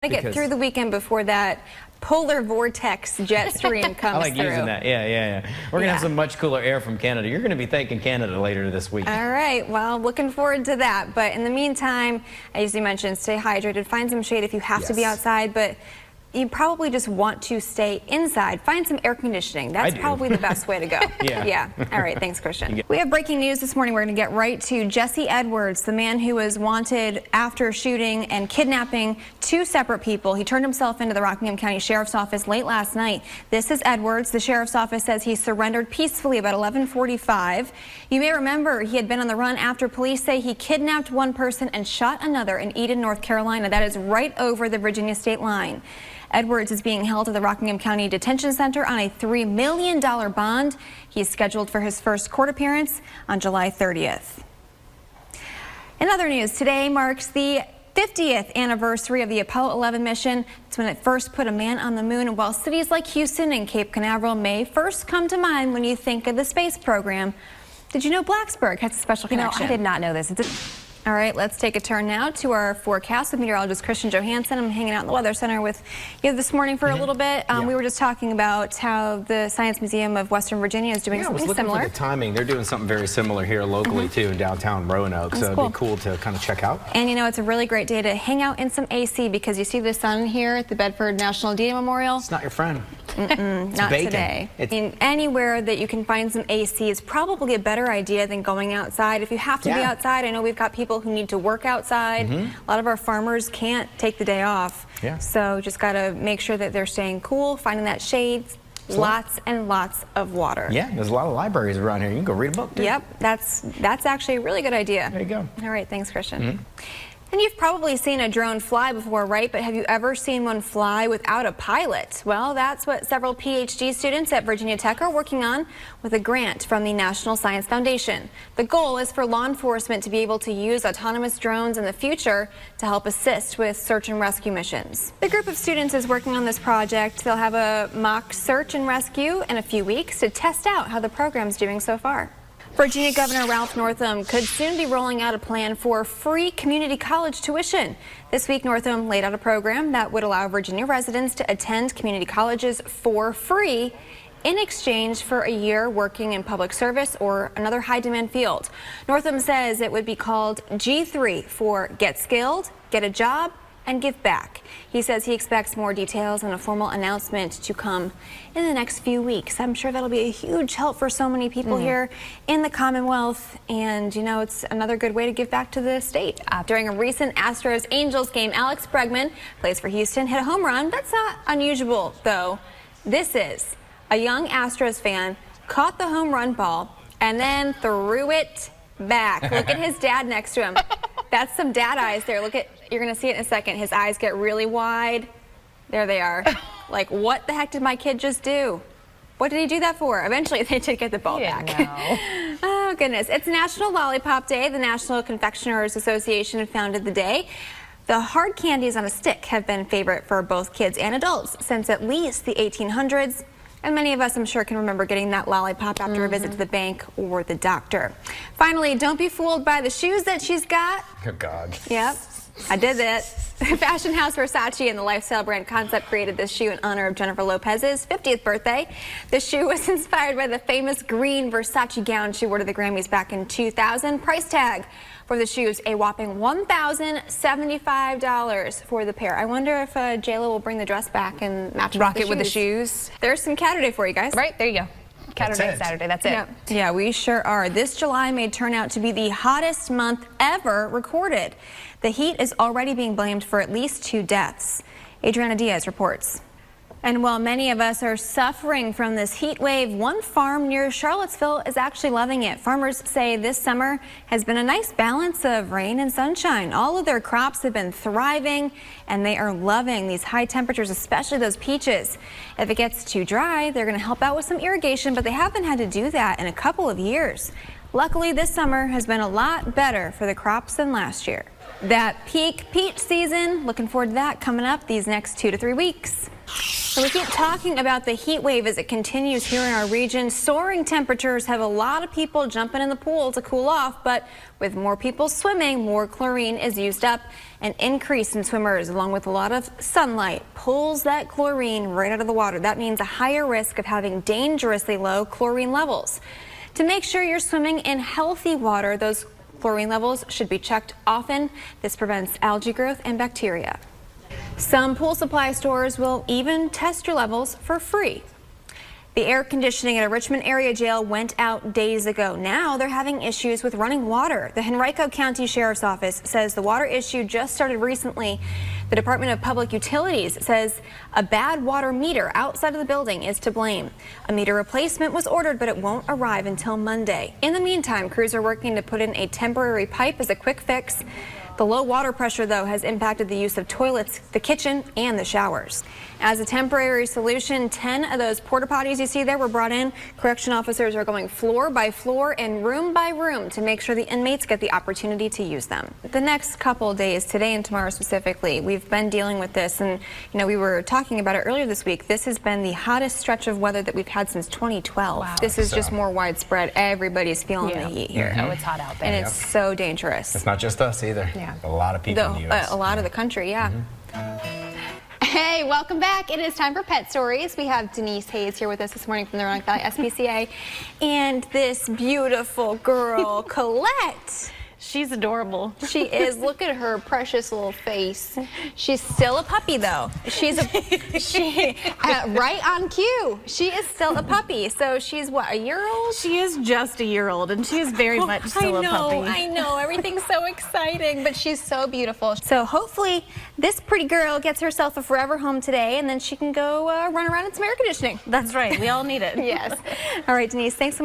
to get through the weekend before that polar vortex jet stream comes through. I like using that. Yeah. We're going to have some much cooler air from Canada. You're going to be thanking Canada later this week. All right. Well, looking forward to that. But in the meantime, as you mentioned, stay hydrated. Find some shade if you have to be outside. But you probably just want to stay inside. Find some air conditioning. That's probably the best way to go. Yeah. All right. Thanks, Christian. We have breaking news this morning. We're going to get right to Jesse Edwards, the man who was wanted after shooting and kidnapping two separate people. He turned himself into the Rockingham County Sheriff's Office late last night. This is Edwards. The Sheriff's Office says he surrendered peacefully about 11:45. You may remember he had been on the run after police say he kidnapped one person and shot another in Eden, North Carolina. That is right over the Virginia state line. Edwards is being held at the Rockingham County Detention Center on a $3 million bond. He's scheduled for his first court appearance on July 30th. In other news, today marks the 50th anniversary of the Apollo 11 mission. It's when it first put a man on the moon. And while cities like Houston and Cape Canaveral may first come to mind when you think of the space program, did you know Blacksburg has a special connection? I did not know this. All right, let's take a turn now to our forecast with meteorologist Christian Johansson. I'm hanging out in the Weather Center with you this morning for a little bit. We were just talking about how the Science Museum of Western Virginia is doing something similar. For the timing, they're doing something very similar here locally too in downtown Roanoke, so it'd be cool to kind of check out. And you know, it's a really great day to hang out in some AC because you see the sun here at the Bedford National D-Day Memorial. It's not your friend. Not today. I mean, anywhere that you can find some AC is probably a better idea than going outside. If you have to be outside, I know we've got people who need to work outside. A lot of our farmers can't take the day off. So just got to make sure that they're staying cool, finding that shade, lots and lots of water. Yeah, there's a lot of libraries around here. You can go read a book. Yep, that's actually a really good idea. There you go. All right, thanks, Christian. And you've probably seen a drone fly before, right? But have you ever seen one fly without a pilot? Well, that's what several PhD students at Virginia Tech are working on with a grant from the National Science Foundation. The goal is for law enforcement to be able to use autonomous drones in the future to help assist with search and rescue missions. The group of students is working on this project. They'll have a mock search and rescue in a few weeks to test out how the program's doing so far. Virginia Governor Ralph Northam could soon be rolling out a plan for free community college tuition. This week, Northam laid out a program that would allow Virginia residents to attend community colleges for free in exchange for a year working in public service or another high-demand field. Northam says it would be called G3 for Get Skilled, Get a Job, and Give Back. He says he expects more details and a formal announcement to come in the next few weeks. I'm sure that'll be a huge help for so many people here in the Commonwealth, and you know, it's another good way to give back to the state. During a recent Astros-Angels game, Alex Bregman, plays for Houston, hit a home run. That's not unusual, though. This is a young Astros fan caught the home run ball and then threw it back. Look at his dad next to him. That's some dad eyes there. Look at, you're going to see it in a second. His eyes get really wide. There they are. Like, what the heck did my kid just do? What did he do that for? Eventually, they did get the ball back. Oh, goodness. It's National Lollipop Day. The National Confectioners Association founded the day. The hard candies on a stick have been favorite for both kids and adults since at least the 1800s. And many of us, I'm sure, can remember getting that lollipop after a visit to the bank or the doctor. Finally, don't be fooled by the shoes that she's got. Oh, God. Yep, I did that. Fashion house Versace and the lifestyle brand Concept created this shoe in honor of Jennifer Lopez's 50th birthday. The shoe was inspired by the famous green Versace gown she wore to the Grammys back in 2000. Price tag for the shoes, a whopping $1,075 for the pair. I wonder if J.Lo will bring the dress back and match it with the shoes. There's some Catter Day for you guys. Right, there you go. Catter Day Saturday, that's it. Yeah, we sure are. This July may turn out to be the hottest month ever recorded. The heat is already being blamed for at least 2 deaths. Adriana Diaz reports. And while many of us are suffering from this heat wave, one farm near Charlottesville is actually loving it. Farmers say this summer has been a nice balance of rain and sunshine. All of their crops have been thriving, and they are loving these high temperatures, especially those peaches. If it gets too dry, they're going to help out with some irrigation, but they haven't had to do that in a couple of years. Luckily, this summer has been a lot better for the crops than last year. That peak peach season, looking forward to that coming up these next 2 to 3 weeks. So we keep talking about the heat wave as it continues here in our region. Soaring temperatures have a lot of people jumping in the pool to cool off, but with more people swimming, more chlorine is used up. An increase in swimmers, along with a lot of sunlight, pulls that chlorine right out of the water. That means a higher risk of having dangerously low chlorine levels. To make sure you're swimming in healthy water, those chlorine levels should be checked often. This prevents algae growth and bacteria. Some pool supply stores will even test your levels for free. The air conditioning at a Richmond area jail went out days ago. Now they're having issues with running water. The Henrico County Sheriff's Office says the water issue just started recently. The Department of Public Utilities says a bad water meter outside of the building is to blame. A meter replacement was ordered, but it won't arrive until Monday. In the meantime, crews are working to put in a temporary pipe as a quick fix. The low water pressure, though, has impacted the use of toilets, the kitchen, and the showers. As a temporary solution, 10 of those porta potties you see there were brought in. Correction officers are going floor by floor and room by room to make sure the inmates get the opportunity to use them. The next couple days, today and tomorrow specifically, we've been dealing with this, and we were talking about it earlier this week. This has been the hottest stretch of weather that we've had since 2012. Wow. This is just more widespread. Everybody's feeling the heat here. Oh, it's hot out there. And it's so dangerous. It's not just us either. Yeah. A lot of people in the U.S. A lot of the country, yeah. Hey, welcome back. It is time for Pet Stories. We have Denise Hayes here with us this morning from the Roanoke Valley SPCA. And this beautiful girl, Colette. She's adorable. She is. Look at her precious little face. She's still a puppy, though. Right on cue. She is still a puppy. So she's what, a year old? She is just a year old, and she is very much still a puppy. I know. Everything's so exciting, but she's so beautiful. So hopefully this pretty girl gets herself a forever home today, and then she can go run around in some air conditioning. That's right. We all need it. Yes. All right, Denise, thanks so much.